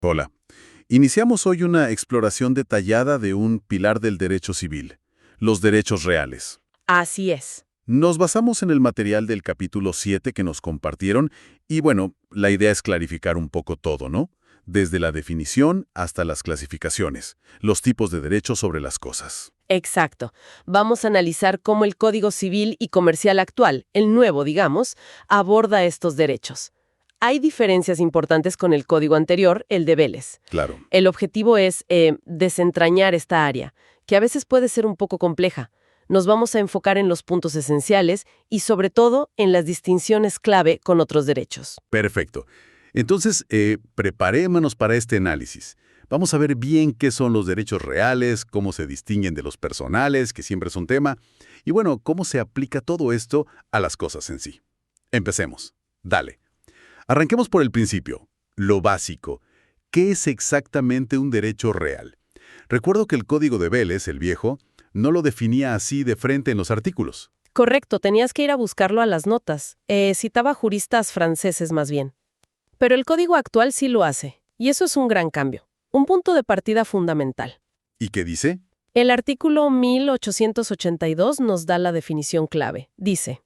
Hola. Iniciamos hoy una exploración detallada de un pilar del derecho civil, los derechos reales. Así es. Nos basamos en el material del capítulo 7 que nos compartieron y bueno, la idea es clarificar un poco todo, ¿no? Desde la definición hasta las clasificaciones, los tipos de derechos sobre las cosas. Exacto. Vamos a analizar cómo el Código Civil y Comercial actual, el nuevo, digamos, aborda estos derechos. Hay diferencias importantes con el código anterior, el de Vélez. Claro. El objetivo es desentrañar esta área, que a veces puede ser un poco compleja. Nos vamos a enfocar en los puntos esenciales y sobre todo en las distinciones clave con otros derechos. Perfecto. Entonces, preparémonos para este análisis. Vamos a ver bien qué son los derechos reales, cómo se distinguen de los personales, que siempre es un tema, y bueno, cómo se aplica todo esto a las cosas en sí. Empecemos. Dale. Arranquemos por el principio, lo básico. ¿Qué es exactamente un derecho real? Recuerdo que el Código de Vélez, el viejo, no lo definía así de frente en los artículos. Correcto, tenías que ir a buscarlo a las notas. Citaba juristas franceses más bien. Pero el código actual sí lo hace, y eso es un gran cambio. Un punto de partida fundamental. ¿Y qué dice? El artículo 1882 nos da la definición clave. Dice: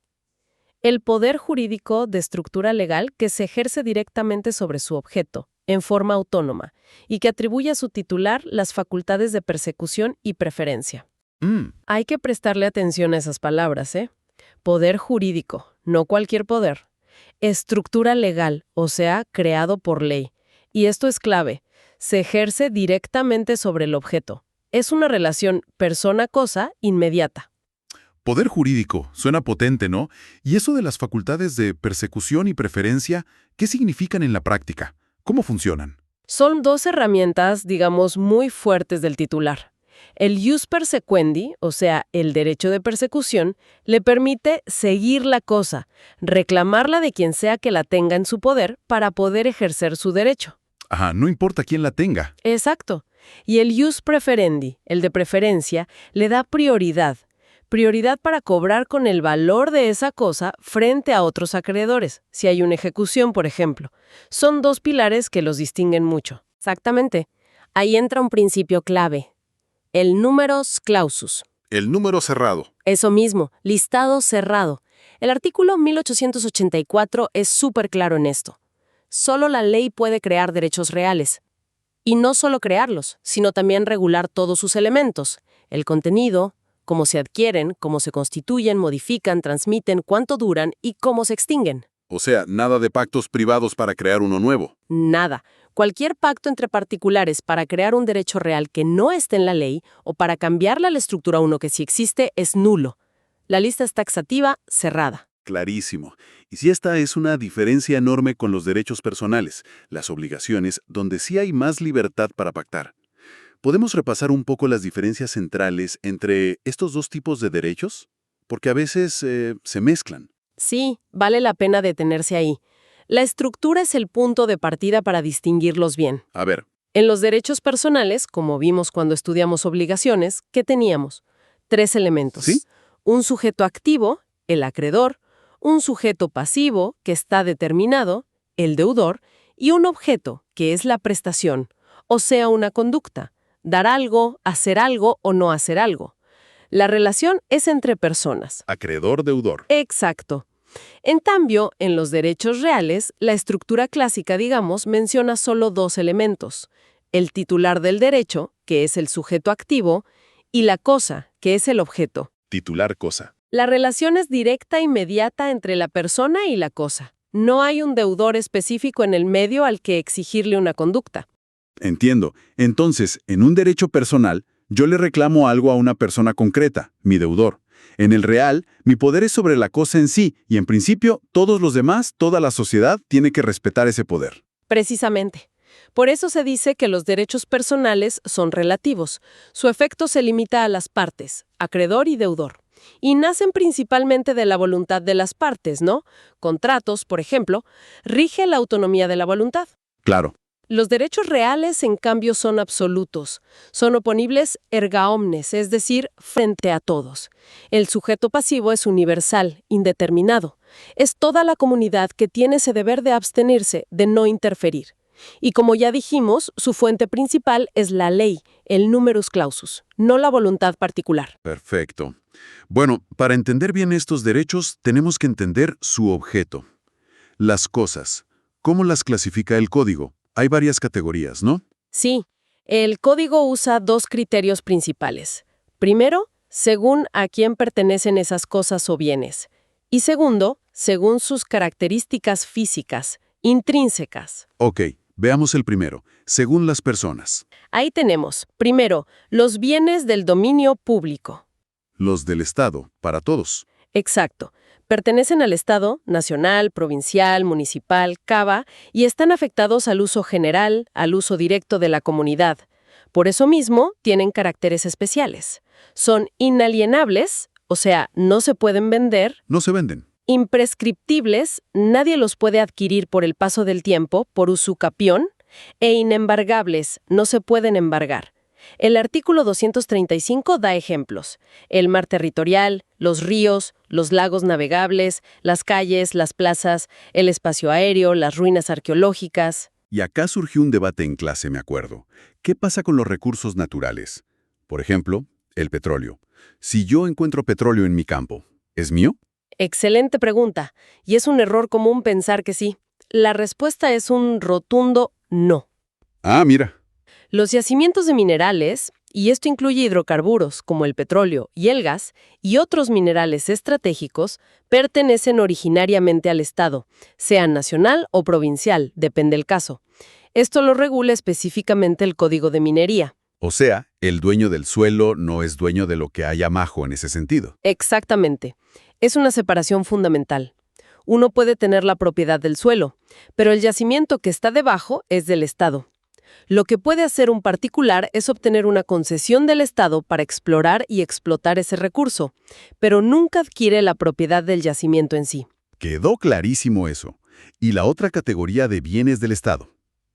el poder jurídico de estructura legal que se ejerce directamente sobre su objeto, en forma autónoma, y que atribuye a su titular las facultades de persecución y preferencia. Hay que prestarle atención a esas palabras, ¿eh? Poder jurídico, no cualquier poder. Estructura legal, o sea, creado por ley. Y esto es clave. Se ejerce directamente sobre el objeto. Es una relación persona-cosa inmediata. Poder jurídico, suena potente, ¿no? ¿Y eso de las facultades de persecución y preferencia, qué significan en la práctica? ¿Cómo funcionan? Son dos herramientas, digamos, muy fuertes del titular. El ius persequendi, o sea, el derecho de persecución, le permite seguir la cosa, reclamarla de quien sea que la tenga en su poder para poder ejercer su derecho. Ajá, no importa quién la tenga. Exacto. Y el ius preferendi, el de preferencia, le da prioridad. Prioridad para cobrar con el valor de esa cosa frente a otros acreedores, si hay una ejecución, por ejemplo. Son dos pilares que los distinguen mucho. Exactamente. Ahí entra un principio clave. El numerus clausus. El número cerrado. Eso mismo, listado cerrado. El artículo 1884 es súper claro en esto. Solo la ley puede crear derechos reales. Y no solo crearlos, sino también regular todos sus elementos. El contenido, cómo se adquieren, cómo se constituyen, modifican, transmiten, cuánto duran y cómo se extinguen. O sea, nada de pactos privados para crear uno nuevo. Nada. Cualquier pacto entre particulares para crear un derecho real que no esté en la ley o para cambiarle a la estructura a uno que sí existe es nulo. La lista es taxativa, cerrada. Clarísimo. Y si esta es una diferencia enorme con los derechos personales, las obligaciones, donde sí hay más libertad para pactar. ¿Podemos repasar un poco las diferencias centrales entre estos dos tipos de derechos? Porque a veces se mezclan. Sí, vale la pena detenerse ahí. La estructura es el punto de partida para distinguirlos bien. A ver, En los derechos personales, como vimos cuando estudiamos obligaciones, ¿qué teníamos? 3 elementos. ¿sí? Un sujeto activo, el acreedor, un sujeto pasivo, que está determinado, el deudor, y un objeto, que es la prestación, o sea, una conducta, dar algo, hacer algo o no hacer algo. La relación es entre personas. Acreedor-deudor. Exacto. En cambio, en los derechos reales, la estructura clásica, digamos, menciona solo 2 elementos: el titular del derecho, que es el sujeto activo, y la cosa, que es el objeto. Titular cosa. La relación es directa e inmediata entre la persona y la cosa. No hay un deudor específico en el medio al que exigirle una conducta. Entiendo. Entonces, en un derecho personal, yo le reclamo algo a una persona concreta, mi deudor. En el real, mi poder es sobre la cosa en sí, y en principio, todos los demás, toda la sociedad, tiene que respetar ese poder. Precisamente. Por eso se dice que los derechos personales son relativos. Su efecto se limita a las partes, acreedor y deudor. Y nacen principalmente de la voluntad de las partes, ¿no? Contratos, por ejemplo, rige la autonomía de la voluntad. Claro. Los derechos reales, en cambio, son absolutos. Son oponibles erga omnes, es decir, frente a todos. El sujeto pasivo es universal, indeterminado. Es toda la comunidad que tiene ese deber de abstenerse, de no interferir. Y como ya dijimos, su fuente principal es la ley, el numerus clausus, no la voluntad particular. Perfecto. Bueno, para entender bien estos derechos, tenemos que entender su objeto. Las cosas. ¿Cómo las clasifica el código? Hay varias categorías, ¿no? Sí, el código usa dos criterios principales. Primero, según a quién pertenecen esas cosas o bienes. Y segundo, según sus características físicas, intrínsecas. Ok, veamos el primero. Según las personas. Ahí tenemos, primero, los bienes del dominio público. Los del Estado, para todos. Exacto. Pertenecen al Estado, nacional, provincial, municipal, cava, y están afectados al uso general, al uso directo de la comunidad. Por eso mismo, tienen caracteres especiales. Son inalienables, o sea, no se pueden vender. No se venden. Imprescriptibles, nadie los puede adquirir por el paso del tiempo, por usucapión. E inembargables, no se pueden embargar. El artículo 235 da ejemplos. El mar territorial, los ríos, los lagos navegables, las calles, las plazas, el espacio aéreo, las ruinas arqueológicas. Y acá surgió un debate en clase, me acuerdo. ¿Qué pasa con los recursos naturales? Por ejemplo, el petróleo. Si yo encuentro petróleo en mi campo, ¿es mío? Excelente pregunta, y es un error común pensar que sí. La respuesta es un rotundo no. Ah, mira. Los yacimientos de minerales, y esto incluye hidrocarburos como el petróleo y el gas, y otros minerales estratégicos, pertenecen originariamente al Estado, sea nacional o provincial, depende del caso. Esto lo regula específicamente el Código de Minería. O sea, el dueño del suelo no es dueño de lo que hay abajo en ese sentido. Exactamente. Es una separación fundamental. Uno puede tener la propiedad del suelo, pero el yacimiento que está debajo es del Estado. Lo que puede hacer un particular es obtener una concesión del Estado para explorar y explotar ese recurso, pero nunca adquiere la propiedad del yacimiento en sí. Quedó clarísimo eso. Y la otra categoría de bienes del Estado,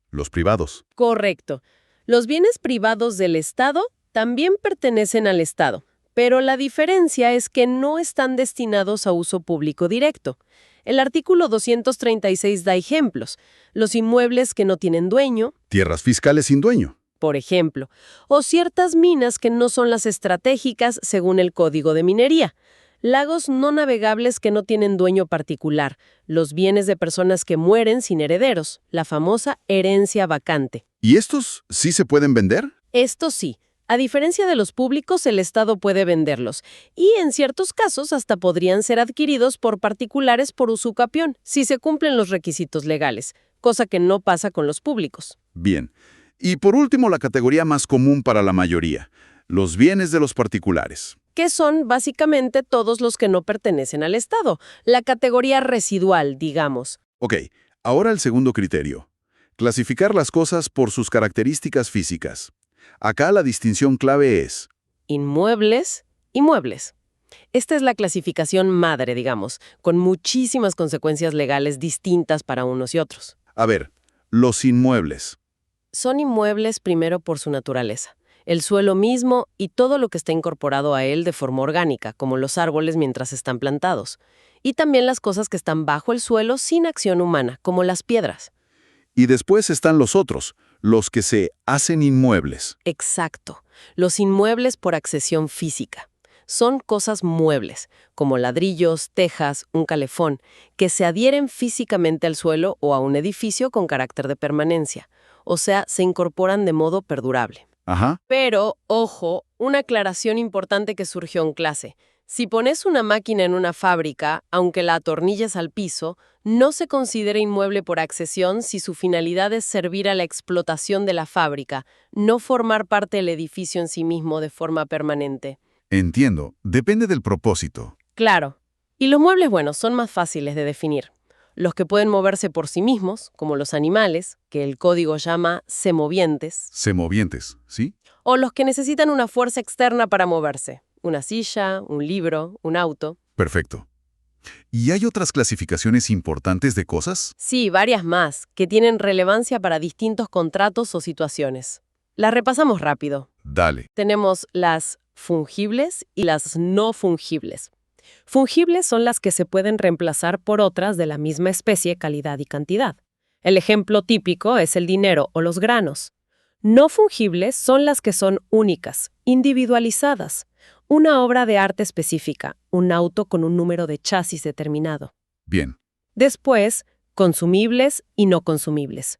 los privados. Correcto. Los bienes privados del Estado también pertenecen al Estado, pero la diferencia es que no están destinados a uso público directo. El artículo 236 da ejemplos. Los inmuebles que no tienen dueño, Tierras fiscales sin dueño. por ejemplo, o ciertas minas que no son las estratégicas según el Código de Minería. Lagos no navegables que no tienen dueño particular, los bienes de personas que mueren sin herederos, la famosa herencia vacante. ¿Y estos sí se pueden vender? Esto sí, a diferencia de los públicos, el Estado puede venderlos, y en ciertos casos hasta podrían ser adquiridos por particulares por usucapión, si se cumplen los requisitos legales, cosa que no pasa con los públicos. Bien. Y por último, la categoría más común para la mayoría, los bienes de los particulares. Que son básicamente todos los que no pertenecen al Estado, la categoría residual, digamos. Ok, ahora el segundo criterio. Clasificar las cosas por sus características físicas. Acá la distinción clave es... Inmuebles y muebles. Esta es la clasificación madre, digamos, con muchísimas consecuencias legales distintas para unos y otros. A ver, los inmuebles. Son inmuebles primero por su naturaleza, el suelo mismo y todo lo que está incorporado a él de forma orgánica, como los árboles mientras están plantados, y también las cosas que están bajo el suelo sin acción humana, como las piedras. Y después están los otros, los que se hacen inmuebles. Exacto, los inmuebles por accesión física. Son cosas muebles, como ladrillos, tejas, un calefón, que se adhieren físicamente al suelo o a un edificio con carácter de permanencia, o sea, se incorporan de modo perdurable. Ajá. Pero, ojo, una aclaración importante que surgió en clase. Si pones una máquina en una fábrica, aunque la atornilles al piso, no se considera inmueble por accesión si su finalidad es servir a la explotación de la fábrica, no formar parte del edificio en sí mismo de forma permanente. Entiendo, depende del propósito. Claro. Y los muebles, bueno, son más fáciles de definir. Los que pueden moverse por sí mismos, como los animales, que el código llama semovientes, Semovientes, ¿sí? o los que necesitan una fuerza externa para moverse. Una silla, un libro, un auto. Perfecto. ¿Y hay otras clasificaciones importantes de cosas? Sí, varias más, que tienen relevancia para distintos contratos o situaciones. Las repasamos rápido. Dale. Tenemos las fungibles y las no fungibles. Fungibles son las que se pueden reemplazar por otras de la misma especie, calidad y cantidad. El ejemplo típico es el dinero o los granos. No fungibles son las que son únicas, individualizadas. Una obra de arte específica, un auto con un número de chasis determinado. Bien. Después, consumibles y no consumibles.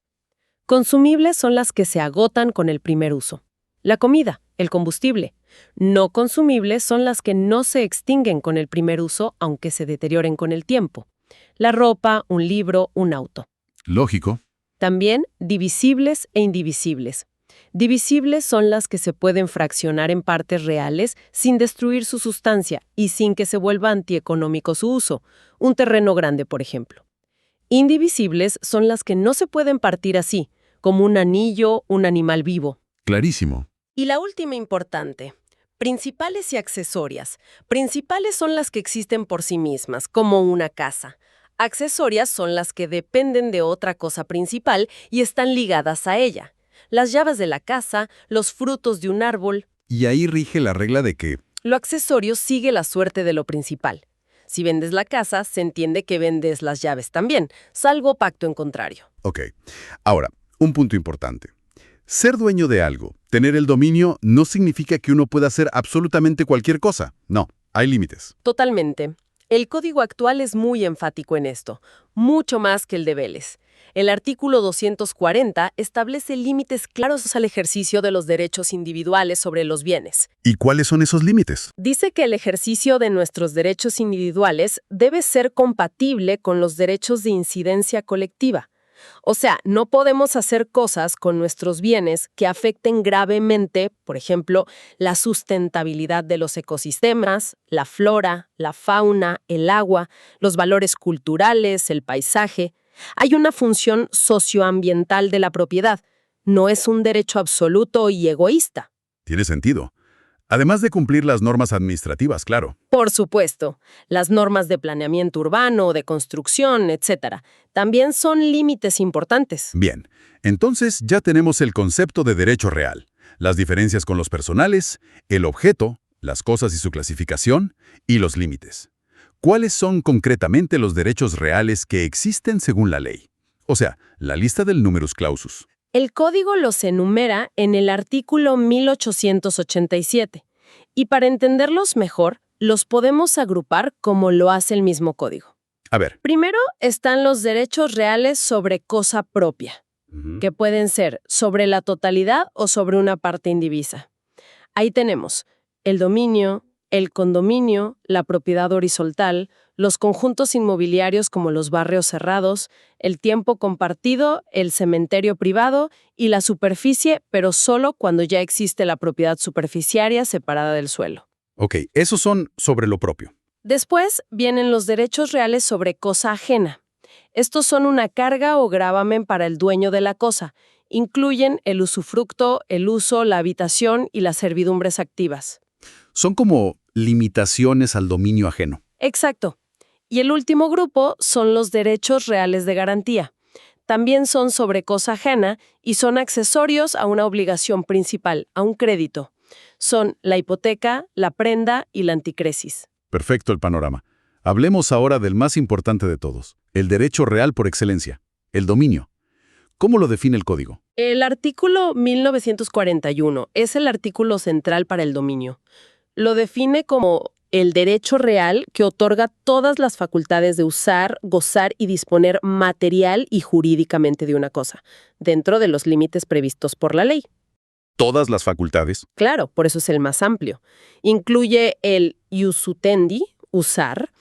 Consumibles son las que se agotan con el primer uso. La comida, el combustible. No consumibles son las que no se extinguen con el primer uso, aunque se deterioren con el tiempo. La ropa, un libro, un auto. Lógico. También divisibles e indivisibles. Divisibles son las que se pueden fraccionar en partes reales sin destruir su sustancia y sin que se vuelva antieconómico su uso. Un terreno grande, por ejemplo. Indivisibles son las que no se pueden partir así, como un anillo, un animal vivo. Clarísimo. Y la última importante, principales y accesorias. Principales son las que existen por sí mismas, como una casa. Accesorias son las que dependen de otra cosa principal y están ligadas a ella. Las llaves de la casa, los frutos de un árbol. Y ahí rige la regla de que, Lo accesorio sigue la suerte de lo principal. Si vendes la casa, se entiende que vendes las llaves también, salvo pacto en contrario. ok. Ahora, un punto importante. Ser dueño de algo, tener el dominio, no significa que uno pueda hacer absolutamente cualquier cosa. No, hay límites. Totalmente. El código actual es muy enfático en esto, mucho más que el de Vélez. El artículo 240 establece límites claros al ejercicio de los derechos individuales sobre los bienes. ¿Y cuáles son esos límites? Dice que el ejercicio de nuestros derechos individuales debe ser compatible con los derechos de incidencia colectiva. O sea, no podemos hacer cosas con nuestros bienes que afecten gravemente, por ejemplo, la sustentabilidad de los ecosistemas, la flora, la fauna, el agua, los valores culturales, el paisaje. Hay una función socioambiental de la propiedad. No es un derecho absoluto y egoísta. Tiene sentido. Además de cumplir las normas administrativas, claro. Por supuesto, las normas de planeamiento urbano, de construcción, etc., también son límites importantes. Bien, entonces ya tenemos el concepto de derecho real, las diferencias con los personales, el objeto, las cosas y su clasificación, y los límites. ¿Cuáles son concretamente los derechos reales que existen según la ley? O sea, la lista del numerus clausus. El código los enumera en el artículo 1887, y para entenderlos mejor, los podemos agrupar como lo hace el mismo código. A ver. Primero están los derechos reales sobre cosa propia, que pueden ser sobre la totalidad o sobre una parte indivisa. Ahí tenemos el dominio, el condominio, la propiedad horizontal, los conjuntos inmobiliarios como los barrios cerrados, el tiempo compartido, el cementerio privado y la superficie, pero solo cuando ya existe la propiedad superficiaria separada del suelo. Ok, esos son sobre lo propio. Después vienen los derechos reales sobre cosa ajena. Estos son una carga o gravamen para el dueño de la cosa. Incluyen el usufructo, el uso, la habitación y las servidumbres activas. Son como limitaciones al dominio ajeno. Exacto. Y el último grupo son los derechos reales de garantía. También son sobre cosa ajena y son accesorios a una obligación principal, a un crédito. Son la hipoteca, la prenda y la anticresis. Perfecto el panorama. Hablemos ahora del más importante de todos, el derecho real por excelencia, el dominio. ¿Cómo lo define el código? El artículo 1941 es el artículo central para el dominio. Lo define como el derecho real que otorga todas las facultades de usar, gozar y disponer material y jurídicamente de una cosa, dentro de los límites previstos por la ley. Todas las facultades. Claro, por eso es el más amplio. Incluye el ius utendi, usar,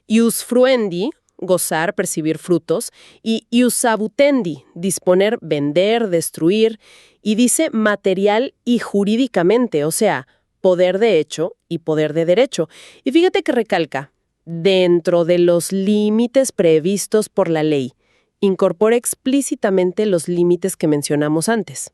ius fruendi, gozar, percibir frutos, y ius abutendi, disponer, vender, destruir, y dice material y jurídicamente, o sea, poder de hecho y poder de derecho. Y fíjate que recalca, dentro de los límites previstos por la ley, incorpora explícitamente los límites que mencionamos antes.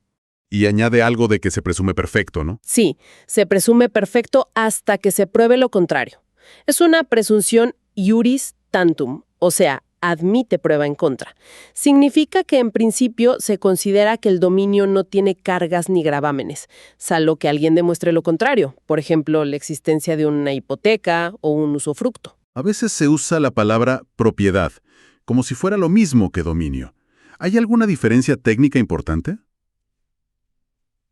Y añade algo de que se presume perfecto, ¿no? Sí, se presume perfecto hasta que se pruebe lo contrario. Es una presunción iuris tantum, o sea, admite prueba en contra. Significa que en principio se considera que el dominio no tiene cargas ni gravámenes, salvo que alguien demuestre lo contrario, por ejemplo, la existencia de una hipoteca o un usufructo. A veces se usa la palabra propiedad, como si fuera lo mismo que dominio. ¿Hay alguna diferencia técnica importante?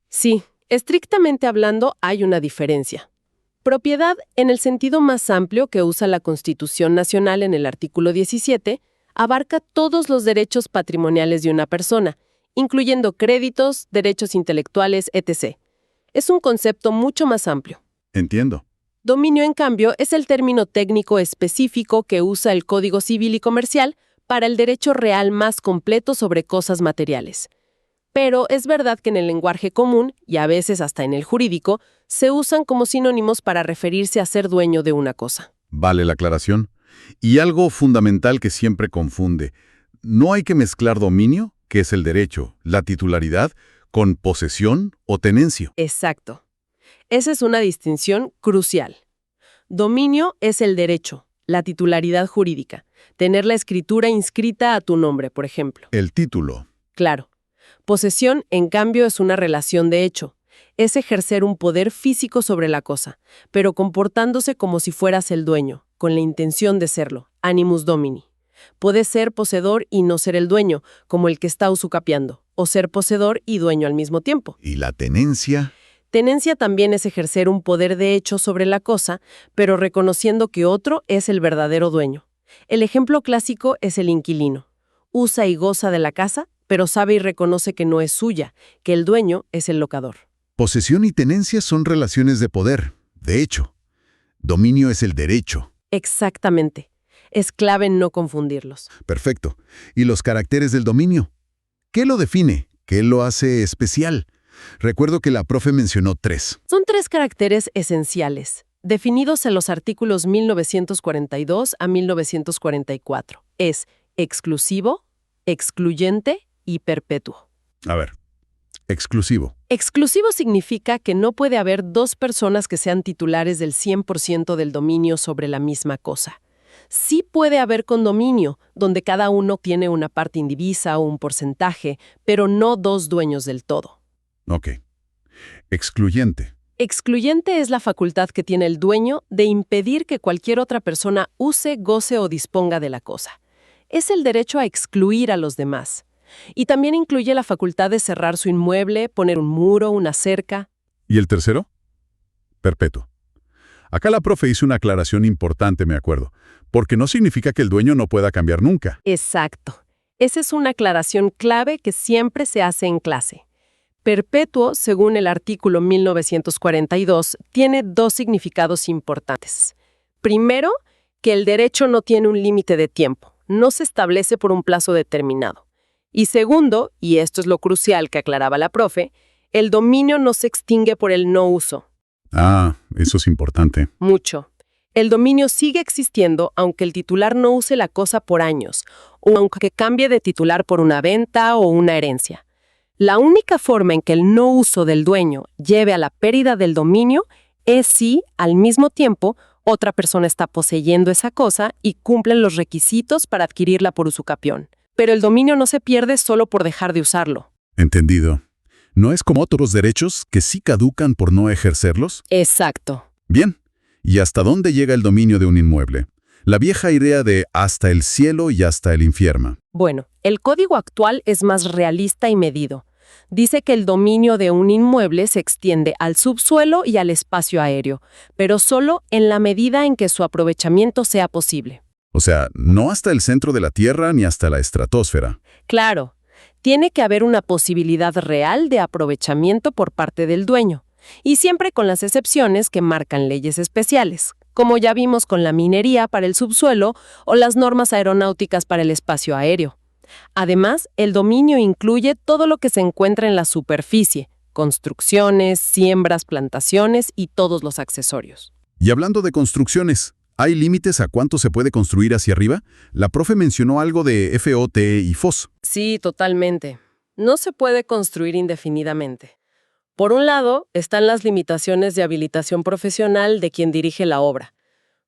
Sí, estrictamente hablando, hay una diferencia. Propiedad, en el sentido más amplio que usa la Constitución Nacional en el artículo 17, abarca todos los derechos patrimoniales de una persona, incluyendo créditos, derechos intelectuales, etc. Es un concepto mucho más amplio. Entiendo. Dominio, en cambio, es el término técnico específico que usa el Código Civil y Comercial para el derecho real más completo sobre cosas materiales. Pero es verdad que en el lenguaje común, y a veces hasta en el jurídico, se usan como sinónimos para referirse a ser dueño de una cosa. Vale la aclaración. Y algo fundamental que siempre confunde. No hay que mezclar dominio, que es el derecho, la titularidad, con posesión o tenencia. Exacto. Esa es una distinción crucial. Dominio es el derecho, la titularidad jurídica, tener la escritura inscrita a tu nombre, por ejemplo. El título. Claro. Posesión, en cambio, es una relación de hecho. Es ejercer un poder físico sobre la cosa, pero comportándose como si fueras el dueño, con la intención de serlo, animus domini. Puede ser poseedor y no ser el dueño, como el que está usucapiando, o ser poseedor y dueño al mismo tiempo. ¿Y la tenencia? Tenencia también es ejercer un poder de hecho sobre la cosa, pero reconociendo que otro es el verdadero dueño. El ejemplo clásico es el inquilino. Usa y goza de la casa, pero sabe y reconoce que no es suya, que el dueño es el locador. Posesión y tenencia son relaciones de poder, de hecho. Dominio es el derecho. Exactamente. Es clave no confundirlos. Perfecto. ¿Y los caracteres del dominio? ¿Qué lo define? ¿Qué lo hace especial? Recuerdo que la profe mencionó 3. Son 3 caracteres esenciales, definidos en los artículos 1942 a 1944. Es exclusivo, excluyente y perpetuo. A ver, exclusivo. Exclusivo significa que no puede haber 2 personas que sean titulares del 100% del dominio sobre la misma cosa. Sí puede haber condominio, donde cada uno tiene una parte indivisa o un porcentaje, pero no 2 dueños del todo. Ok. Excluyente. Excluyente es la facultad que tiene el dueño de impedir que cualquier otra persona use, goce o disponga de la cosa. Es el derecho a excluir a los demás. Y también incluye la facultad de cerrar su inmueble, poner un muro, una cerca. ¿Y el tercero? Perpetuo. Acá la profe hizo una aclaración importante, me acuerdo, porque no significa que el dueño no pueda cambiar nunca. Exacto. Esa es una aclaración clave que siempre se hace en clase. Perpetuo, según el artículo 1942, tiene 2 significados importantes. Primero, que el derecho no tiene un límite de tiempo, no se establece por un plazo determinado. Y segundo, y esto es lo crucial que aclaraba la profe, el dominio no se extingue por el no uso. Ah, eso es importante. Mucho. El dominio sigue existiendo aunque el titular no use la cosa por años, o aunque cambie de titular por una venta o una herencia. La única forma en que el no uso del dueño lleve a la pérdida del dominio es si, al mismo tiempo, otra persona está poseyendo esa cosa y cumplen los requisitos para adquirirla por usucapión. Pero el dominio no se pierde solo por dejar de usarlo. Entendido. ¿No es como otros derechos que sí caducan por no ejercerlos? Exacto. Bien. ¿Y hasta dónde llega el dominio de un inmueble? La vieja idea de hasta el cielo y hasta el infierno. Bueno, el código actual es más realista y medido. Dice que el dominio de un inmueble se extiende al subsuelo y al espacio aéreo, pero solo en la medida en que su aprovechamiento sea posible. O sea, no hasta el centro de la Tierra ni hasta la estratosfera. Claro, tiene que haber una posibilidad real de aprovechamiento por parte del dueño, y siempre con las excepciones que marcan leyes especiales, como ya vimos con la minería para el subsuelo o las normas aeronáuticas para el espacio aéreo. Además, el dominio incluye todo lo que se encuentra en la superficie, construcciones, siembras, plantaciones y todos los accesorios. Y hablando de construcciones, ¿hay límites a cuánto se puede construir hacia arriba? La profe mencionó algo de FOT y FOS. Sí, totalmente. No se puede construir indefinidamente. Por un lado, están las limitaciones de habilitación profesional de quien dirige la obra.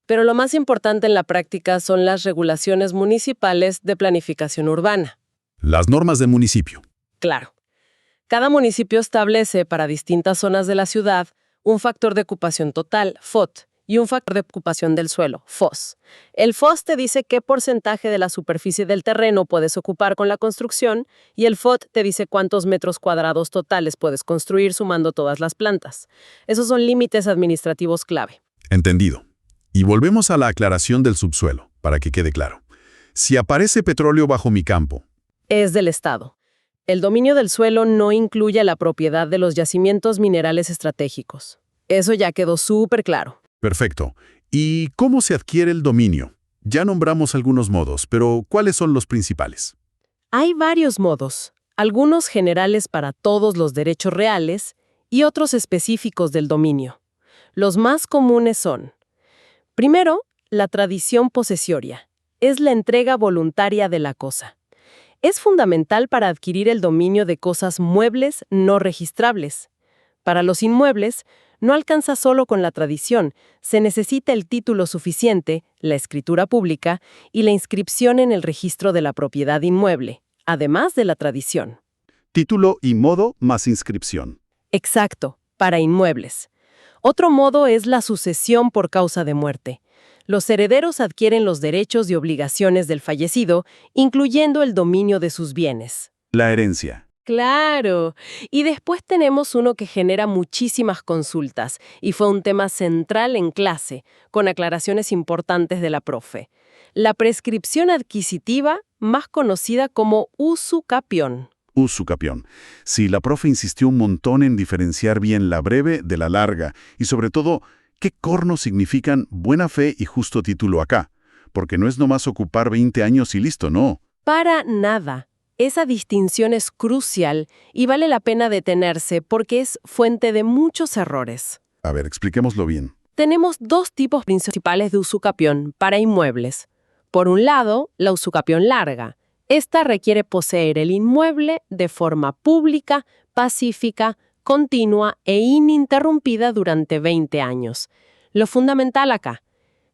Pero lo más importante en la práctica son las regulaciones municipales de planificación urbana. Las normas del municipio. Claro. Cada municipio establece para distintas zonas de la ciudad un factor de ocupación total, FOT, y un factor de ocupación del suelo, FOS. El FOS te dice qué porcentaje de la superficie del terreno puedes ocupar con la construcción y el FOT te dice cuántos metros cuadrados totales puedes construir sumando todas las plantas. Esos son límites administrativos clave. Entendido. Y volvemos a la aclaración del subsuelo, para que quede claro. Si aparece petróleo bajo mi campo, Es del Estado. El dominio del suelo no incluye la propiedad de los yacimientos minerales estratégicos. Eso ya quedó súper claro. perfecto. ¿Y cómo se adquiere el dominio? Ya nombramos algunos modos, pero ¿cuáles son los principales? Hay varios modos, algunos generales para todos los derechos reales y otros específicos del dominio. Los más comunes son: primero, la tradición posesoria. Es la entrega voluntaria de la cosa. Es fundamental para adquirir el dominio de cosas muebles no registrables. Para los inmuebles, no alcanza solo con la tradición, se necesita el título suficiente, la escritura pública y la inscripción en el registro de la propiedad inmueble, además de la tradición. Título y modo más inscripción. Exacto, para inmuebles. Otro modo es la sucesión por causa de muerte. Los herederos adquieren los derechos y obligaciones del fallecido, incluyendo el dominio de sus bienes. La herencia. Claro. Y después tenemos uno que genera muchísimas consultas y fue un tema central en clase, con aclaraciones importantes de la profe. La prescripción adquisitiva, más conocida como usucapión. Usucapión. Sí, la profe insistió un montón en diferenciar bien la breve de la larga y sobre todo, ¿qué cornos significan buena fe y justo título acá? Porque no es nomás ocupar 20 años y listo, no. Para nada. Esa distinción es crucial y vale la pena detenerse porque es fuente de muchos errores. A ver, expliquémoslo bien. Tenemos dos tipos principales de usucapión para inmuebles. Por un lado, la usucapión larga. Esta requiere poseer el inmueble de forma pública, pacífica, continua e ininterrumpida durante 20 años. Lo fundamental acá: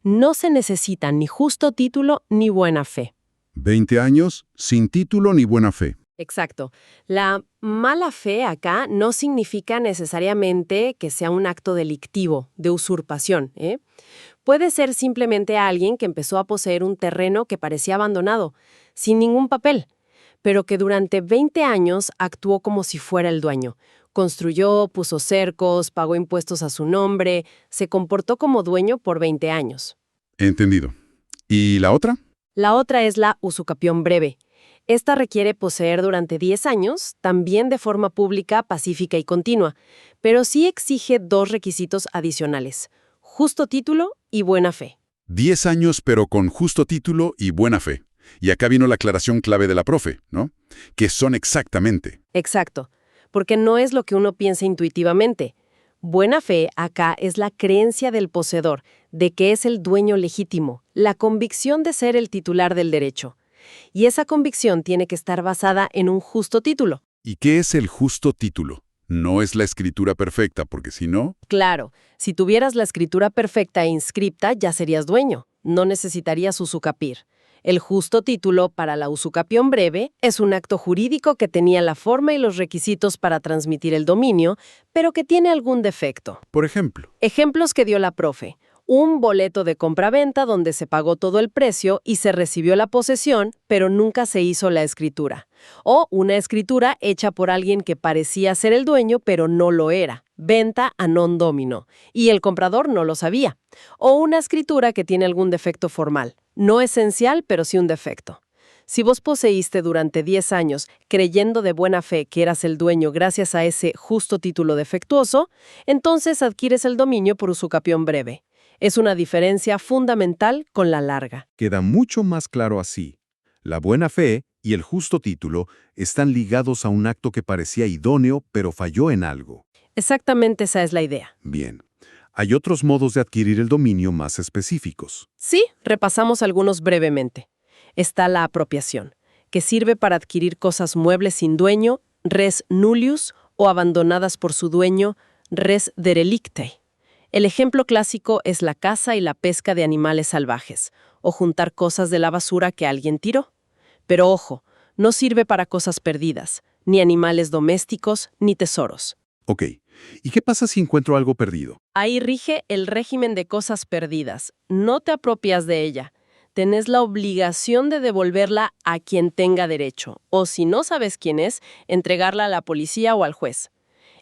no se necesita ni justo título ni buena fe. 20 años, sin título ni buena fe. Exacto. La mala fe acá no significa necesariamente que sea un acto delictivo, de usurpación, ¿eh? Puede ser simplemente alguien que empezó a poseer un terreno que parecía abandonado, sin ningún papel, pero que durante 20 años actuó como si fuera el dueño. Construyó, puso cercos, pagó impuestos a su nombre, se comportó como dueño por 20 años. Entendido. ¿Y la otra? La otra es la usucapión breve. Esta requiere poseer durante 10 años, también de forma pública, pacífica y continua, pero sí exige dos requisitos adicionales: justo título y buena fe. 10 años, pero con justo título y buena fe. Y acá vino la aclaración clave de la profe, ¿no? ¿Qué son exactamente? Exacto, porque no es lo que uno piensa intuitivamente. Buena fe acá es la creencia del poseedor de que es el dueño legítimo, la convicción de ser el titular del derecho. Y esa convicción tiene que estar basada en un justo título. ¿Y qué es el justo título? No es la escritura perfecta, porque si no... Claro, si tuvieras la escritura perfecta e inscripta, ya serías dueño. No necesitarías usucapir. El justo título para la usucapión breve es un acto jurídico que tenía la forma y los requisitos para transmitir el dominio, pero que tiene algún defecto. Por ejemplo, Ejemplos que dio la profe: un boleto de compraventa donde se pagó todo el precio y se recibió la posesión, pero nunca se hizo la escritura. O una escritura hecha por alguien que parecía ser el dueño, pero no lo era. Venta a non domino. Y el comprador no lo sabía. O una escritura que tiene algún defecto formal. No esencial, pero sí un defecto. Si vos poseíste durante 10 años, creyendo de buena fe que eras el dueño gracias a ese justo título defectuoso, entonces adquieres el dominio por usucapión breve. Es una diferencia fundamental con la larga. Queda mucho más claro así. La buena fe y el justo título están ligados a un acto que parecía idóneo, pero falló en algo. Exactamente esa es la idea. Bien. Hay otros modos de adquirir el dominio más específicos. Sí, repasamos algunos brevemente. Está la apropiación, que sirve para adquirir cosas muebles sin dueño, res nullius, o abandonadas por su dueño, res derelicte. El ejemplo clásico es la caza y la pesca de animales salvajes, o juntar cosas de la basura que alguien tiró. Pero ojo, no sirve para cosas perdidas, ni animales domésticos, ni tesoros. ok, ¿Y qué pasa si encuentro algo perdido? Ahí rige el régimen de cosas perdidas. No te apropias de ella. Tenés la obligación de devolverla a quien tenga derecho, o si no sabes quién es, entregarla a la policía o al juez.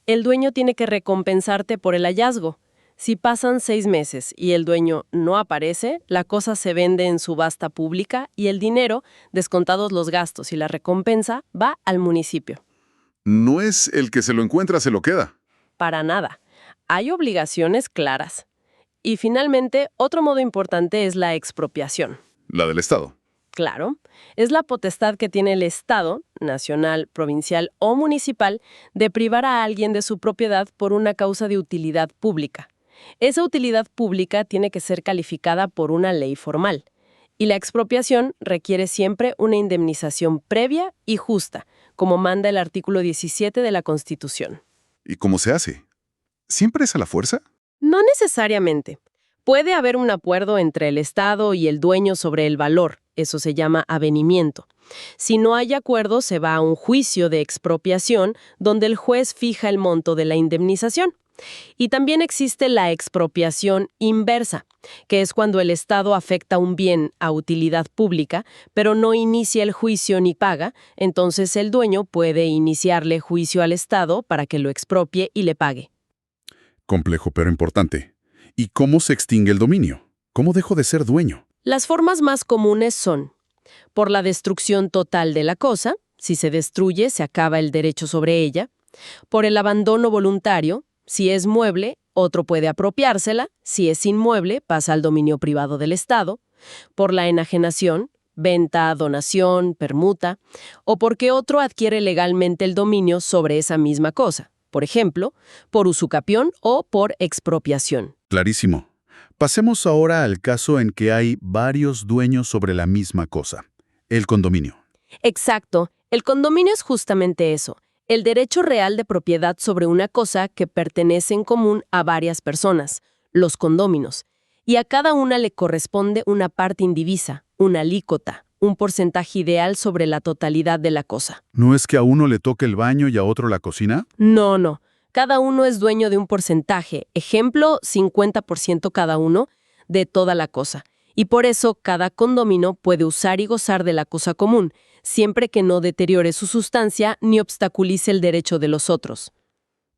El dueño tiene que recompensarte por el hallazgo. Si pasan 6 meses y el dueño no aparece, la cosa se vende en subasta pública y el dinero, descontados los gastos y la recompensa, va al municipio. No es el que se lo encuentra, se lo queda. Para nada. Hay obligaciones claras. Y finalmente, otro modo importante es la expropiación. La del Estado. Claro, es la potestad que tiene el Estado, nacional, provincial o municipal, de privar a alguien de su propiedad por una causa de utilidad pública. Esa utilidad pública tiene que ser calificada por una ley formal. Y la expropiación requiere siempre una indemnización previa y justa, como manda el artículo 17 de la Constitución. ¿Y cómo se hace? ¿Siempre es a la fuerza? No necesariamente. Puede haber un acuerdo entre el Estado y el dueño sobre el valor. Eso se llama avenimiento. Si no hay acuerdo, se va a un juicio de expropiación donde el juez fija el monto de la indemnización. Y también existe la expropiación inversa, que es cuando el Estado afecta un bien a utilidad pública, pero no inicia el juicio ni paga, entonces el dueño puede iniciarle juicio al Estado para que lo expropie y le pague. Complejo pero importante. ¿Y cómo se extingue el dominio? ¿Cómo dejo de ser dueño? Las formas más comunes son por la destrucción total de la cosa, si se destruye, se acaba el derecho sobre ella; por el abandono voluntario, si es mueble, otro puede apropiársela; si es inmueble, pasa al dominio privado del Estado; por la enajenación, venta, donación, permuta; o porque otro adquiere legalmente el dominio sobre esa misma cosa, por ejemplo, por usucapión o por expropiación. Clarísimo. Pasemos ahora al caso en que hay varios dueños sobre la misma cosa, el condominio. Exacto. El condominio es justamente eso, el derecho real de propiedad sobre una cosa que pertenece en común a varias personas, los condóminos, y a cada una le corresponde una parte indivisa, una alícuota, un porcentaje ideal sobre la totalidad de la cosa. ¿No es que a uno le toque el baño y a otro la cocina? No. Cada uno es dueño de un porcentaje, ejemplo, 50% cada uno, de toda la cosa. Y por eso cada condomino puede usar y gozar de la cosa común, siempre que no deteriore su sustancia ni obstaculice el derecho de los otros.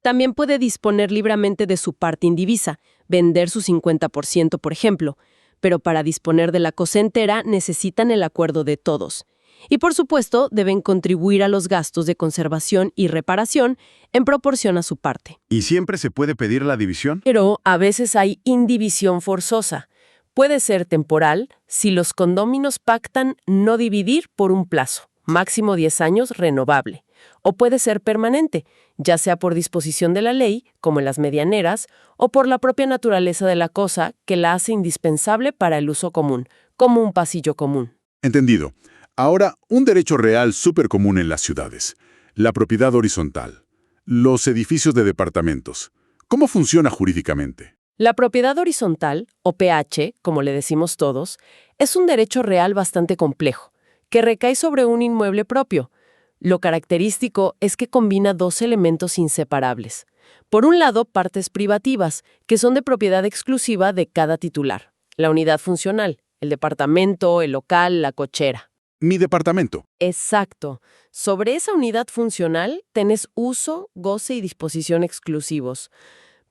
También puede disponer libremente de su parte indivisa, vender su 50%, por ejemplo, pero para disponer de la cosa entera necesitan el acuerdo de todos. Y por supuesto, deben contribuir a los gastos de conservación y reparación en proporción a su parte. ¿Y siempre se puede pedir la división? Pero a veces hay indivisión forzosa. Puede ser temporal si los condóminos pactan no dividir por un plazo, máximo 10 años renovable. O puede ser permanente, ya sea por disposición de la ley, como en las medianeras, o por la propia naturaleza de la cosa que la hace indispensable para el uso común, como un pasillo común. Entendido. Ahora, un derecho real súper común en las ciudades. La propiedad horizontal. Los edificios de departamentos. ¿Cómo funciona jurídicamente? La propiedad horizontal, o PH, como le decimos todos, es un derecho real bastante complejo, que recae sobre un inmueble propio. Lo característico es que combina dos elementos inseparables. Por un lado, partes privativas, que son de propiedad exclusiva de cada titular. La unidad funcional, el departamento, el local, la cochera. Mi departamento. Exacto. Sobre esa unidad funcional tenés uso, goce y disposición exclusivos.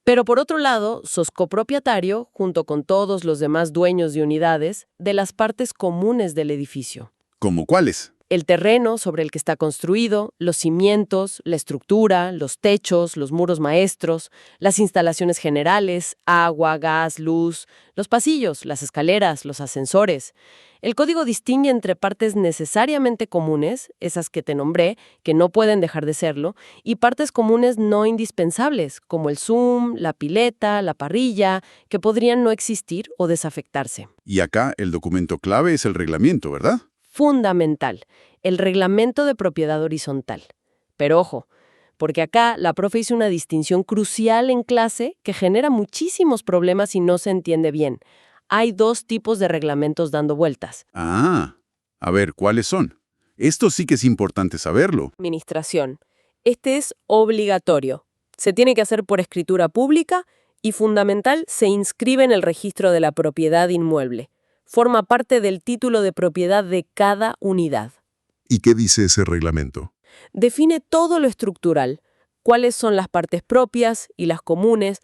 Pero por otro lado, sos copropietario, junto con todos los demás dueños de unidades, de las partes comunes del edificio. ¿Cómo cuáles? El terreno sobre el que está construido, los cimientos, la estructura, los techos, los muros maestros, las instalaciones generales, agua, gas, luz, los pasillos, las escaleras, los ascensores. El código distingue entre partes necesariamente comunes, esas que te nombré, que no pueden dejar de serlo, y partes comunes no indispensables, como el zoom, la pileta, la parrilla, que podrían no existir o desafectarse. Y acá el documento clave es el reglamento, ¿verdad? Fundamental, el reglamento de propiedad horizontal. Pero ojo, porque acá la profe hizo una distinción crucial en clase que genera muchísimos problemas si no se entiende bien. Hay 2 tipos de reglamentos dando vueltas. Ah, a ver, ¿cuáles son? Esto sí que es importante saberlo. Administración. Este es obligatorio. Se tiene que hacer por escritura pública y, fundamental, se inscribe en el registro de la propiedad inmueble. Forma parte del título de propiedad de cada unidad. ¿Y qué dice ese reglamento? Define todo lo estructural, cuáles son las partes propias y las comunes,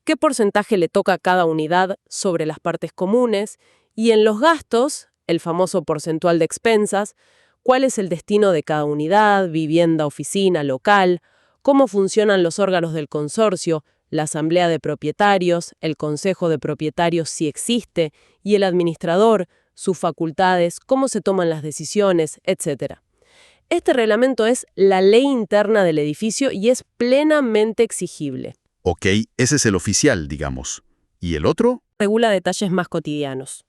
qué porcentaje le toca a cada unidad sobre las partes comunes, y en los gastos, el famoso porcentual de expensas, cuál es el destino de cada unidad, vivienda, oficina, local, cómo funcionan los órganos del consorcio, la asamblea de propietarios, el consejo de propietarios si existe, y el administrador, sus facultades, cómo se toman las decisiones, etc. Este reglamento es la ley interna del edificio y es plenamente exigible. Ok, ese es el oficial, digamos. ¿Y el otro? Regula detalles más cotidianos.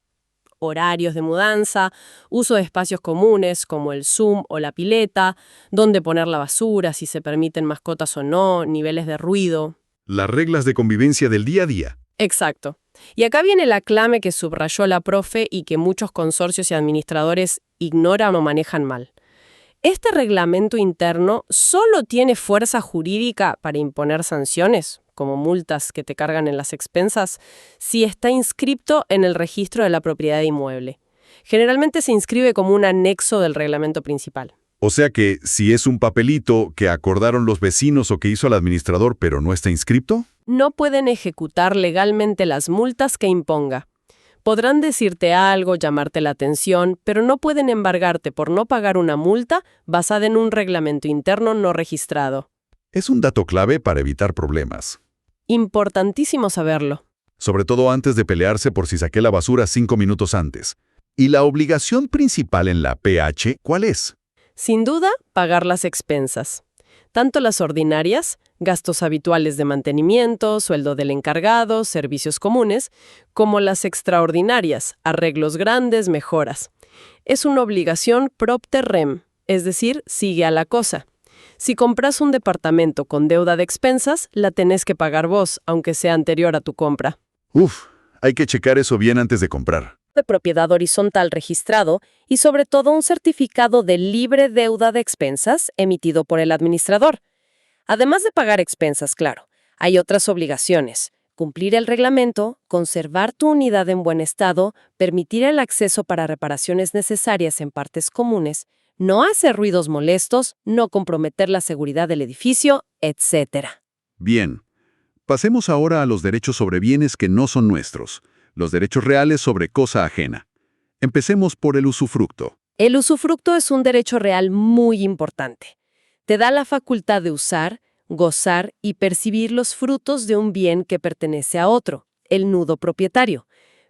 Horarios de mudanza, uso de espacios comunes como el Zoom o la pileta, dónde poner la basura, si se permiten mascotas o no, niveles de ruido. Las reglas de convivencia del día a día. Exacto. Y acá viene la clave que subrayó la profe y que muchos consorcios y administradores ignoran o manejan mal. Este reglamento interno solo tiene fuerza jurídica para imponer sanciones, como multas que te cargan en las expensas, si está inscripto en el registro de la propiedad inmueble. Generalmente se inscribe como un anexo del reglamento principal. O sea que, si es un papelito que acordaron los vecinos o que hizo el administrador pero no está inscripto. No pueden ejecutar legalmente las multas que imponga. Podrán decirte algo, llamarte la atención, pero no pueden embargarte por no pagar una multa basada en un reglamento interno no registrado. Es un dato clave para evitar problemas. Importantísimo saberlo. Sobre todo antes de pelearse por si saqué la basura 5 minutos antes. ¿Y la obligación principal en la PH cuál es? Sin duda, pagar las expensas. Tanto las ordinarias, gastos habituales de mantenimiento, sueldo del encargado, servicios comunes, como las extraordinarias, arreglos grandes, mejoras. Es una obligación propter rem, es decir, sigue a la cosa. Si compras un departamento con deuda de expensas, la tenés que pagar vos, aunque sea anterior a tu compra. Hay que checar eso bien antes de comprar. De propiedad horizontal registrado y sobre todo un certificado de libre deuda de expensas emitido por el administrador. Además de pagar expensas, claro, hay otras obligaciones. Cumplir el reglamento, conservar tu unidad en buen estado, permitir el acceso para reparaciones necesarias en partes comunes, no hacer ruidos molestos, no comprometer la seguridad del edificio, etc. Bien. Pasemos ahora a los derechos sobre bienes que no son nuestros. Los derechos reales sobre cosa ajena. Empecemos por el usufructo. El usufructo es un derecho real muy importante. Te da la facultad de usar, gozar y percibir los frutos de un bien que pertenece a otro, el nudo propietario,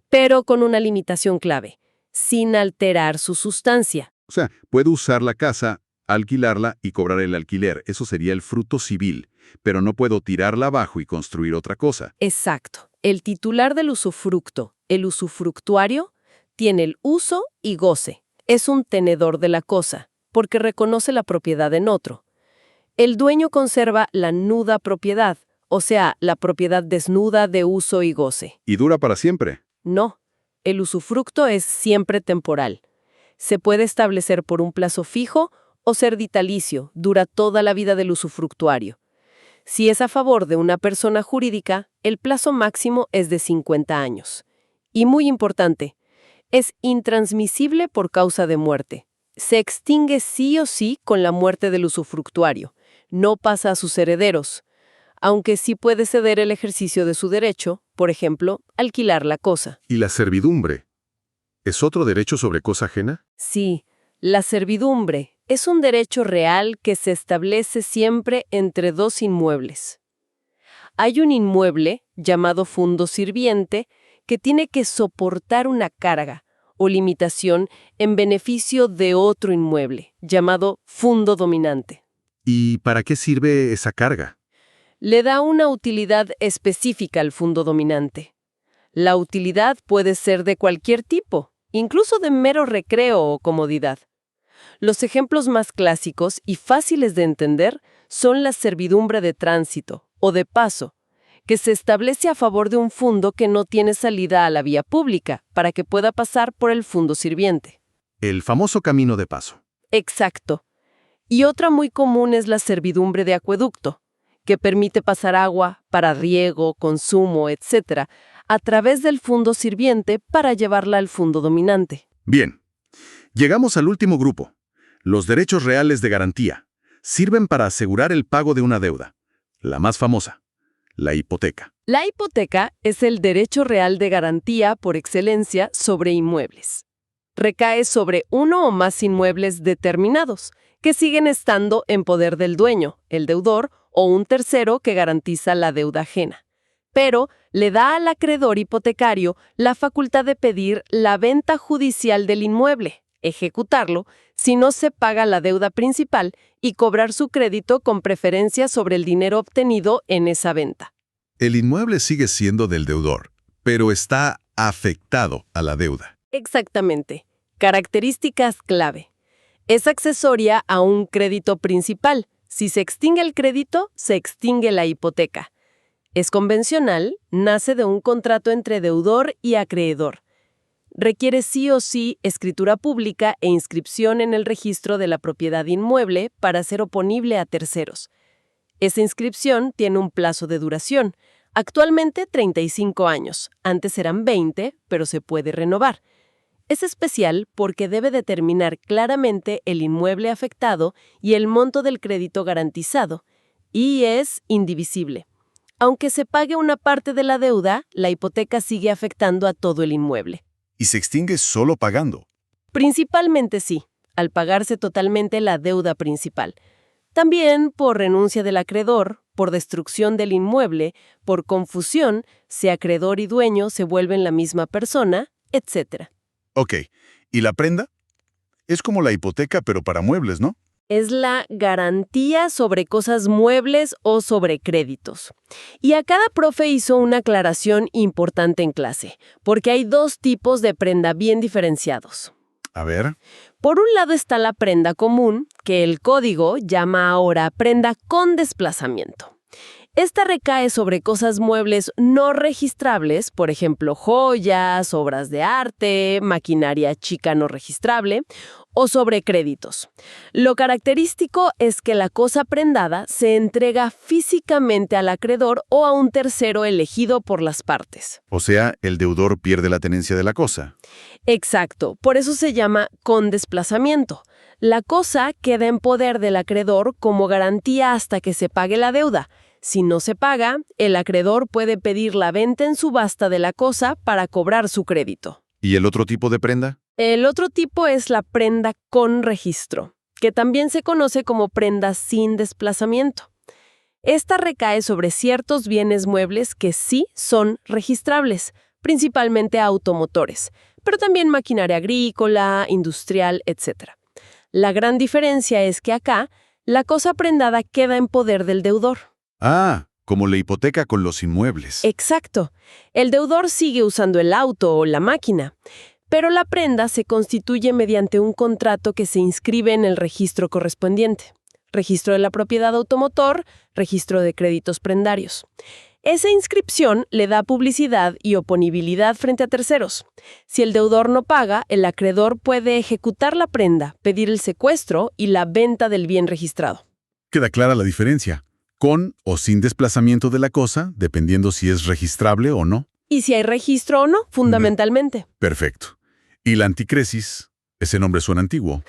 pero con una limitación clave, sin alterar su sustancia. O sea, puedo usar la casa, alquilarla y cobrar el alquiler. Eso sería el fruto civil. Pero no puedo tirarla abajo y construir otra cosa. Exacto. El titular del usufructo, el usufructuario, tiene el uso y goce. Es un tenedor de la cosa, porque reconoce la propiedad en otro. El dueño conserva la nuda propiedad, o sea, la propiedad desnuda de uso y goce. ¿Y dura para siempre? No, el usufructo es siempre temporal. Se puede establecer por un plazo fijo o ser vitalicio, dura toda la vida del usufructuario. Si es a favor de una persona jurídica, el plazo máximo es de 50 años. Y muy importante, es intransmisible por causa de muerte. Se extingue sí o sí con la muerte del usufructuario. No pasa a sus herederos, aunque sí puede ceder el ejercicio de su derecho, por ejemplo, alquilar la cosa. ¿Y la servidumbre? ¿Es otro derecho sobre cosa ajena? Sí, la servidumbre es un derecho real que se establece siempre entre dos inmuebles. Hay un inmueble, llamado fundo sirviente, que tiene que soportar una carga o limitación en beneficio de otro inmueble, llamado fundo dominante. ¿Y para qué sirve esa carga? Le da una utilidad específica al fundo dominante. La utilidad puede ser de cualquier tipo, incluso de mero recreo o comodidad. Los ejemplos más clásicos y fáciles de entender son la servidumbre de tránsito o de paso, que se establece a favor de un fundo que no tiene salida a la vía pública para que pueda pasar por el fundo sirviente. El famoso camino de paso. Exacto. Y otra muy común es la servidumbre de acueducto, que permite pasar agua para riego, consumo, etc., a través del fondo sirviente para llevarla al fondo dominante. Bien, llegamos al último grupo. Los derechos reales de garantía. Sirven para asegurar el pago de una deuda. La más famosa, la hipoteca. La hipoteca es el derecho real de garantía por excelencia sobre inmuebles. Recae sobre uno o más inmuebles determinados, que siguen estando en poder del dueño, el deudor, o un tercero que garantiza la deuda ajena. Pero le da al acreedor hipotecario la facultad de pedir la venta judicial del inmueble, ejecutarlo, si no se paga la deuda principal y cobrar su crédito con preferencia sobre el dinero obtenido en esa venta. El inmueble sigue siendo del deudor, pero está afectado a la deuda. Exactamente. Características clave. Es accesoria a un crédito principal. Si se extingue el crédito, se extingue la hipoteca. Es convencional, nace de un contrato entre deudor y acreedor. Requiere sí o sí escritura pública e inscripción en el registro de la propiedad inmueble para ser oponible a terceros. Esa inscripción tiene un plazo de duración, actualmente 35 años, antes eran 20, pero se puede renovar. Es especial porque debe determinar claramente el inmueble afectado y el monto del crédito garantizado, y es indivisible. Aunque se pague una parte de la deuda, la hipoteca sigue afectando a todo el inmueble. Y se extingue solo pagando. Principalmente sí, al pagarse totalmente la deuda principal. También por renuncia del acreedor, por destrucción del inmueble, por confusión, si acreedor y dueño se vuelven la misma persona, etc. Ok, ¿y la prenda? Es como la hipoteca, pero para muebles, ¿no? Es la garantía sobre cosas muebles o sobre créditos. Y a cada profe hizo una aclaración importante en clase, porque hay dos tipos de prenda bien diferenciados. A ver. Por un lado está la prenda común, que el código llama ahora prenda con desplazamiento. Esta recae sobre cosas muebles no registrables, por ejemplo, joyas, obras de arte, maquinaria chica no registrable, o sobre créditos. Lo característico es que la cosa prendada se entrega físicamente al acreedor o a un tercero elegido por las partes. O sea, el deudor pierde la tenencia de la cosa. Exacto, por eso se llama con desplazamiento. La cosa queda en poder del acreedor como garantía hasta que se pague la deuda. Si no se paga, el acreedor puede pedir la venta en subasta de la cosa para cobrar su crédito. ¿Y el otro tipo de prenda? El otro tipo es la prenda con registro, que también se conoce como prenda sin desplazamiento. Esta recae sobre ciertos bienes muebles que sí son registrables, principalmente automotores, pero también maquinaria agrícola, industrial, etc. La gran diferencia es que acá, la cosa prendada queda en poder del deudor. Ah, como la hipoteca con los inmuebles. Exacto. El deudor sigue usando el auto o la máquina, pero la prenda se constituye mediante un contrato que se inscribe en el registro correspondiente. Registro de la propiedad automotor, registro de créditos prendarios. Esa inscripción le da publicidad y oponibilidad frente a terceros. Si el deudor no paga, el acreedor puede ejecutar la prenda, pedir el secuestro y la venta del bien registrado. Queda clara la diferencia. Con o sin desplazamiento de la cosa, dependiendo si es registrable o no. Y si hay registro o no, fundamentalmente. Perfecto. ¿Y la anticresis? Ese nombre suena antiguo.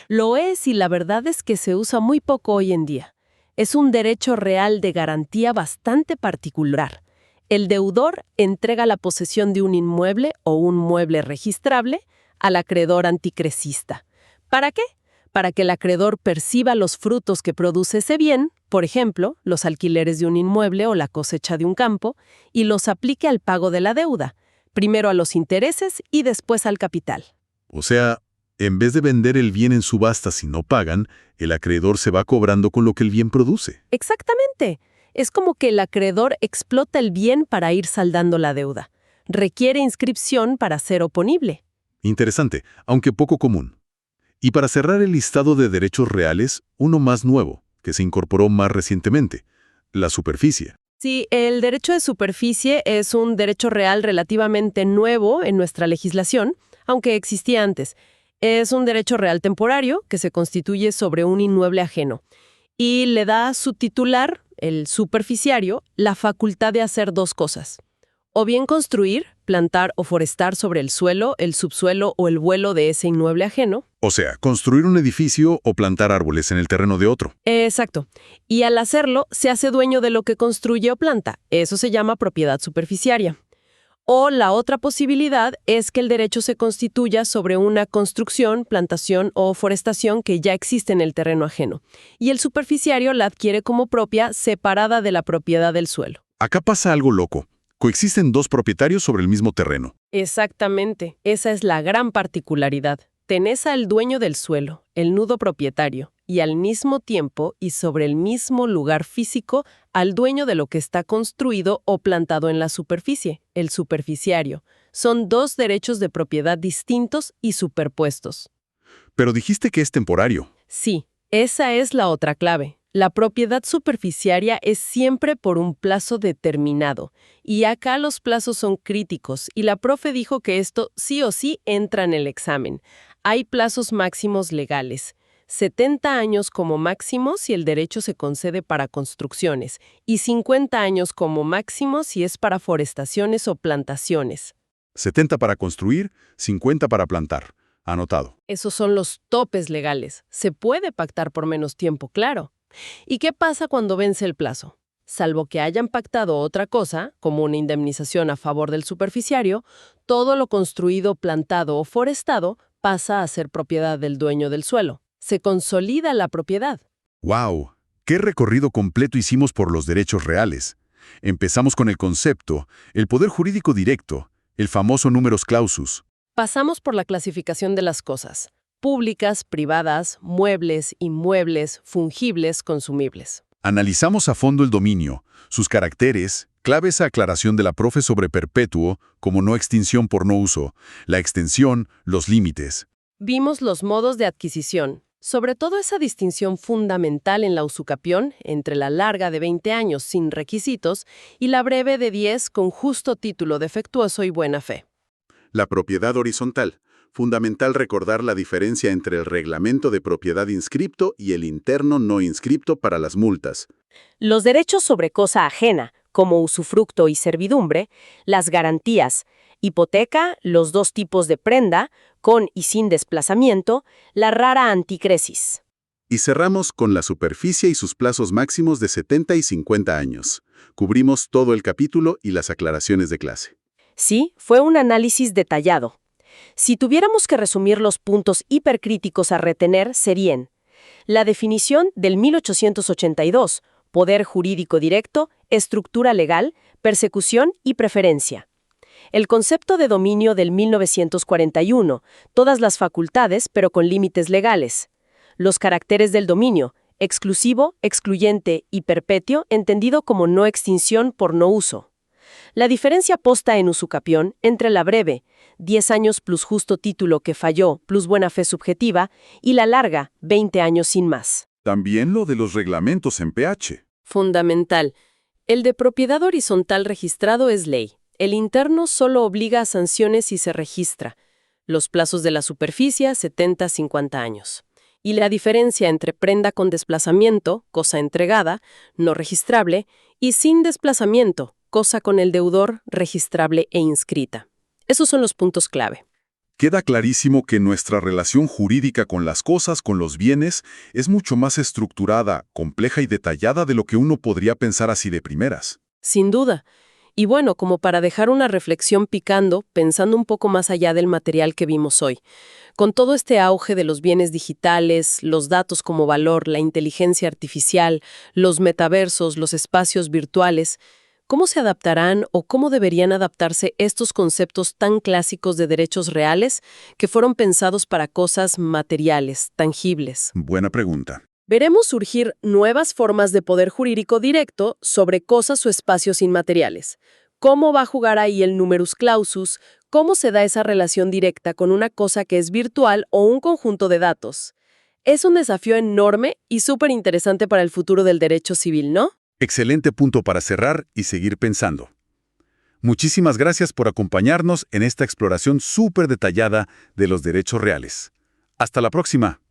Lo es y la verdad es que se usa muy poco hoy en día. Es un derecho real de garantía bastante particular. El deudor entrega la posesión de un inmueble o un mueble registrable al acreedor anticresista. ¿Para qué? Para que el acreedor perciba los frutos que produce ese bien, por ejemplo, los alquileres de un inmueble o la cosecha de un campo, y los aplique al pago de la deuda, primero a los intereses y después al capital. O sea, en vez de vender el bien en subasta si no pagan, el acreedor se va cobrando con lo que el bien produce. Exactamente. Es como que el acreedor explota el bien para ir saldando la deuda. Requiere inscripción para ser oponible. Interesante, aunque poco común. Y para cerrar el listado de derechos reales, uno más nuevo, que se incorporó más recientemente, la superficie. Sí, el derecho de superficie es un derecho real relativamente nuevo en nuestra legislación, aunque existía antes. Es un derecho real temporario que se constituye sobre un inmueble ajeno y le da a su titular el superficiario, la facultad de hacer dos cosas. O bien construir, plantar o forestar sobre el suelo, el subsuelo o el vuelo de ese inmueble ajeno. O sea, construir un edificio o plantar árboles en el terreno de otro. Exacto. Y al hacerlo, se hace dueño de lo que construye o planta. Eso se llama propiedad superficiaria. O la otra posibilidad es que el derecho se constituya sobre una construcción, plantación o forestación que ya existe en el terreno ajeno, y el superficiario la adquiere como propia, separada de la propiedad del suelo. Acá pasa algo loco. Coexisten dos propietarios sobre el mismo terreno. Exactamente, esa es la gran particularidad. Tenés al dueño del suelo, el nudo propietario, y al mismo tiempo y sobre el mismo lugar físico, al dueño de lo que está construido o plantado en la superficie, el superficiario. Son dos derechos de propiedad distintos y superpuestos. Pero dijiste que es temporario. Sí, esa es la otra clave. La propiedad superficiaria es siempre por un plazo determinado, y acá los plazos son críticos, y la profe dijo que esto sí o sí entra en el examen. Hay plazos máximos legales. 70 años como máximo si el derecho se concede para construcciones, y 50 años como máximo si es para forestaciones o plantaciones. 70 para construir, 50 para plantar. Anotado. Esos son los topes legales. Se puede pactar por menos tiempo, claro. ¿Y qué pasa cuando vence el plazo? Salvo que hayan pactado otra cosa, como una indemnización a favor del superficiario, todo lo construido, plantado o forestado pasa a ser propiedad del dueño del suelo. Se consolida la propiedad. ¡Wow! ¡Qué recorrido completo hicimos por los derechos reales! Empezamos con el concepto, el poder jurídico directo, el famoso numerus clausus. Pasamos por la clasificación de las cosas. Públicas, privadas, muebles, inmuebles, fungibles, consumibles. Analizamos a fondo el dominio, sus caracteres, clave esa aclaración de la profe sobre perpetuo, como no extinción por no uso, la extensión, los límites. Vimos los modos de adquisición, sobre todo esa distinción fundamental en la usucapión entre la larga de 20 años sin requisitos y la breve de 10 con justo título defectuoso y buena fe. La propiedad horizontal. Fundamental recordar la diferencia entre el reglamento de propiedad inscripto y el interno no inscripto para las multas. Los derechos sobre cosa ajena, como usufructo y servidumbre, las garantías, hipoteca, los dos tipos de prenda, con y sin desplazamiento, la rara anticresis. Y cerramos con la superficie y sus plazos máximos de 70 y 50 años. Cubrimos todo el capítulo y las aclaraciones de clase. Sí, fue un análisis detallado. Si tuviéramos que resumir los puntos hipercríticos a retener, serían: la definición del 1882, poder jurídico directo, estructura legal, persecución y preferencia. El concepto de dominio del 1941, todas las facultades pero con límites legales. Los caracteres del dominio, exclusivo, excluyente y perpetuo, entendido como no extinción por no uso. La diferencia posta en usucapión entre la breve, 10 años plus justo título que falló plus buena fe subjetiva, y la larga, 20 años sin más. También lo de los reglamentos en PH. Fundamental. El de propiedad horizontal registrado es ley. El interno solo obliga a sanciones si se registra. Los plazos de la superficie, 70-50 años. Y la diferencia entre prenda con desplazamiento, cosa entregada, no registrable, y sin desplazamiento, cosa con el deudor, registrable e inscrita. Esos son los puntos clave. Queda clarísimo que nuestra relación jurídica con las cosas, con los bienes, es mucho más estructurada, compleja y detallada de lo que uno podría pensar así de primeras. Sin duda. Y bueno, como para dejar una reflexión picando, pensando un poco más allá del material que vimos hoy. Con todo este auge de los bienes digitales, los datos como valor, la inteligencia artificial, los metaversos, los espacios virtuales, ¿cómo se adaptarán o cómo deberían adaptarse estos conceptos tan clásicos de derechos reales que fueron pensados para cosas materiales, tangibles? Buena pregunta. Veremos surgir nuevas formas de poder jurídico directo sobre cosas o espacios inmateriales. ¿Cómo va a jugar ahí el numerus clausus? ¿Cómo se da esa relación directa con una cosa que es virtual o un conjunto de datos? Es un desafío enorme y súper interesante para el futuro del derecho civil, ¿no? Excelente punto para cerrar y seguir pensando. Muchísimas gracias por acompañarnos en esta exploración súper detallada de los derechos reales. Hasta la próxima.